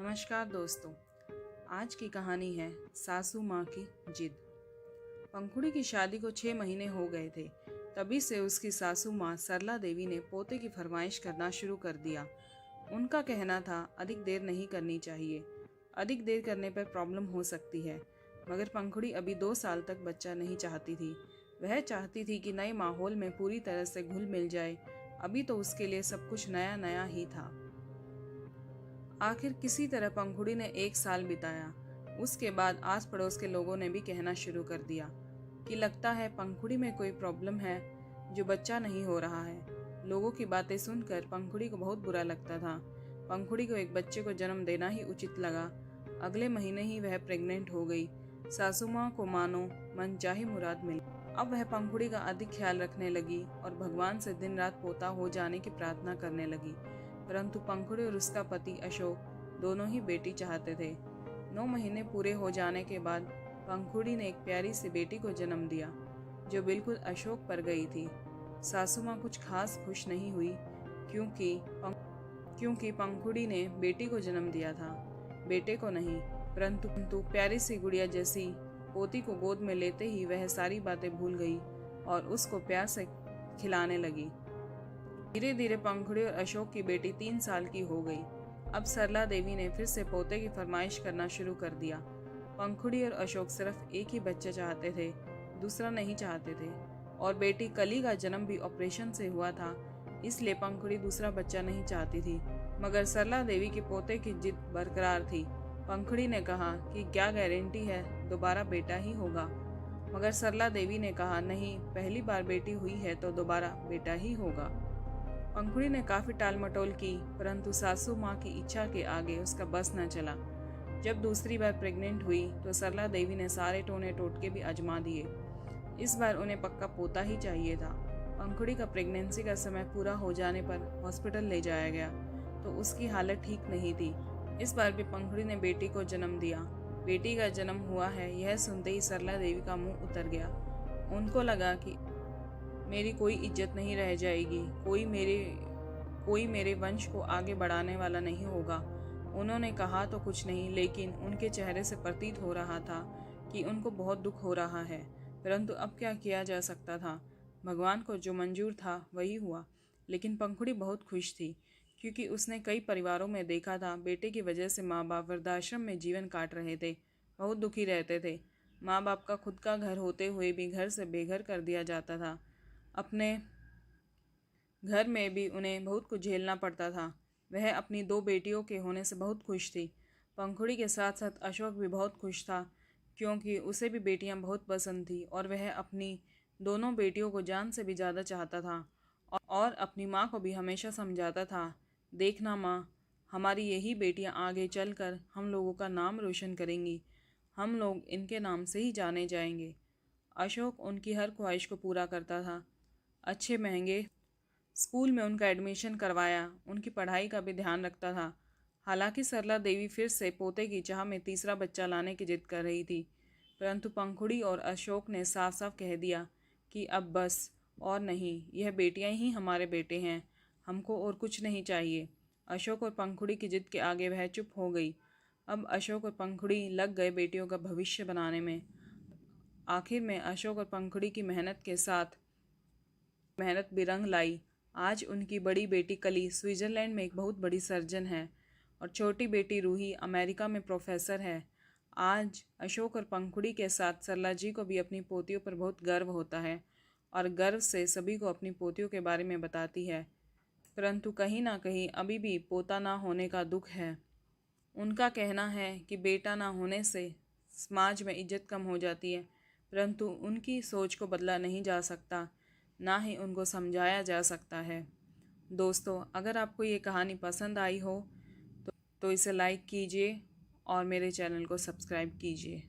नमस्कार दोस्तों, आज की कहानी है सासू माँ की जिद। पंखुड़ी की शादी को 6 महीने हो गए थे। तभी से उसकी सासू माँ सरला देवी ने पोते की फरमाइश करना शुरू कर दिया। उनका कहना था अधिक देर नहीं करनी चाहिए, अधिक देर करने पर प्रॉब्लम हो सकती है। मगर पंखुड़ी अभी 2 साल तक बच्चा नहीं चाहती थी। वह चाहती थी कि नए माहौल में पूरी तरह से घुल मिल जाए। अभी तो उसके लिए सब कुछ नया नया ही था। आखिर किसी तरह पंखुड़ी ने 1 साल बिताया। उसके बाद आस पड़ोस के लोगों ने भी कहना शुरू कर दिया कि लगता है पंखुड़ी में कोई प्रॉब्लम है जो बच्चा नहीं हो रहा है। लोगों की बातें सुनकर पंखुड़ी को बहुत बुरा लगता था। पंखुड़ी को एक बच्चे को जन्म देना ही उचित लगा। अगले महीने ही वह प्रेग्नेंट हो गई। सासू माँ को मानो मनचाही मुराद मिली। अब वह पंखुड़ी का अधिक ख्याल रखने लगी और भगवान से दिन रात पोता हो जाने की प्रार्थना करने लगी। परंतु पंखुड़ी और उसका पति अशोक दोनों ही बेटी चाहते थे। 9 महीने पूरे हो जाने के बाद पंखुड़ी ने एक प्यारी सी बेटी को जन्म दिया जो बिल्कुल अशोक पर गई थी। सासू माँ कुछ खास खुश नहीं हुई क्योंकि पंखुड़ी ने बेटी को जन्म दिया था, बेटे को नहीं। परंतु प्यारी सी गुड़िया जैसी पोती को गोद में लेते ही वह सारी बातें भूल गई और उसको प्यार से खिलाने लगी। धीरे धीरे पंखुड़ी और अशोक की बेटी 3 साल की हो गई। अब सरला देवी ने फिर से पोते की फरमाइश करना शुरू कर दिया। पंखुड़ी और अशोक सिर्फ एक ही बच्चा चाहते थे, दूसरा नहीं चाहते थे। और बेटी कली का जन्म भी ऑपरेशन से हुआ था, इसलिए पंखुड़ी दूसरा बच्चा नहीं चाहती थी। मगर सरला देवी के पोते की जिद बरकरार थी। पंखुड़ी ने कहा कि क्या गारंटी है दोबारा बेटा ही होगा। मगर सरला देवी ने कहा नहीं, पहली बार बेटी हुई है तो दोबारा बेटा ही होगा। पंखुड़ी ने काफी टाल मटोल की, परंतु सासू माँ की इच्छा के आगे उसका बस न चला। जब दूसरी बार प्रेग्नेंट हुई तो सरला देवी ने सारे टोने टोटके भी आजमा दिए। इस बार उन्हें पक्का पोता ही चाहिए था। पंखुड़ी का प्रेगनेंसी का समय पूरा हो जाने पर हॉस्पिटल ले जाया गया तो उसकी हालत ठीक नहीं थी। इस बार भी पंखुड़ी ने बेटी को जन्म दिया। बेटी का जन्म हुआ है, यह सुनते ही सरला देवी का मुंह उतर गया। उनको लगा कि मेरी कोई इज्जत नहीं रह जाएगी, कोई मेरे वंश को आगे बढ़ाने वाला नहीं होगा। उन्होंने कहा तो कुछ नहीं, लेकिन उनके चेहरे से प्रतीत हो रहा था कि उनको बहुत दुख हो रहा है। परंतु अब क्या किया जा सकता था। भगवान को जो मंजूर था वही हुआ। लेकिन पंखुड़ी बहुत खुश थी क्योंकि उसने कई परिवारों में देखा था, बेटे की वजह से माँ बाप वृद्धाश्रम में जीवन काट रहे थे, बहुत दुखी रहते थे। माँ बाप का खुद का घर होते हुए भी घर से बेघर कर दिया जाता था। अपने घर में भी उन्हें बहुत कुछ झेलना पड़ता था। वह अपनी 2 बेटियों के होने से बहुत खुश थी। पंखुड़ी के साथ साथ अशोक भी बहुत खुश था क्योंकि उसे भी बेटियां बहुत पसंद थी और वह अपनी दोनों बेटियों को जान से भी ज़्यादा चाहता था। और अपनी माँ को भी हमेशा समझाता था, देखना माँ, हमारी यही बेटियां आगे चलकर हम लोगों का नाम रोशन करेंगी, हम लोग इनके नाम से ही जाने जाएंगे। अशोक उनकी हर ख्वाहिश को पूरा करता था। अच्छे महंगे स्कूल में उनका एडमिशन करवाया, उनकी पढ़ाई का भी ध्यान रखता था। हालांकि सरला देवी फिर से पोते की चाह में तीसरा बच्चा लाने की जिद कर रही थी, परंतु पंखुड़ी और अशोक ने साफ साफ कह दिया कि अब बस और नहीं, यह बेटियां ही हमारे बेटे हैं, हमको और कुछ नहीं चाहिए। अशोक और पंखुड़ी की जिद के आगे वह चुप हो गई। अब अशोक और पंखुड़ी लग गए बेटियों का भविष्य बनाने में। आखिर में अशोक और पंखुड़ी की मेहनत भी रंग लाई। आज उनकी बड़ी बेटी कली स्विट्जरलैंड में एक बहुत बड़ी सर्जन है और छोटी बेटी रूही अमेरिका में प्रोफेसर है। आज अशोक और पंखुड़ी के साथ सरला जी को भी अपनी पोतियों पर बहुत गर्व होता है और गर्व से सभी को अपनी पोतियों के बारे में बताती है। परंतु कहीं ना कहीं अभी भी पोता ना होने का दुख है। उनका कहना है कि बेटा ना होने से समाज में इज्जत कम हो जाती है, परंतु उनकी सोच को बदला नहीं जा सकता, ना ही उनको समझाया जा सकता है। दोस्तों, अगर आपको ये कहानी पसंद आई हो तो इसे लाइक कीजिए और मेरे चैनल को सब्सक्राइब कीजिए।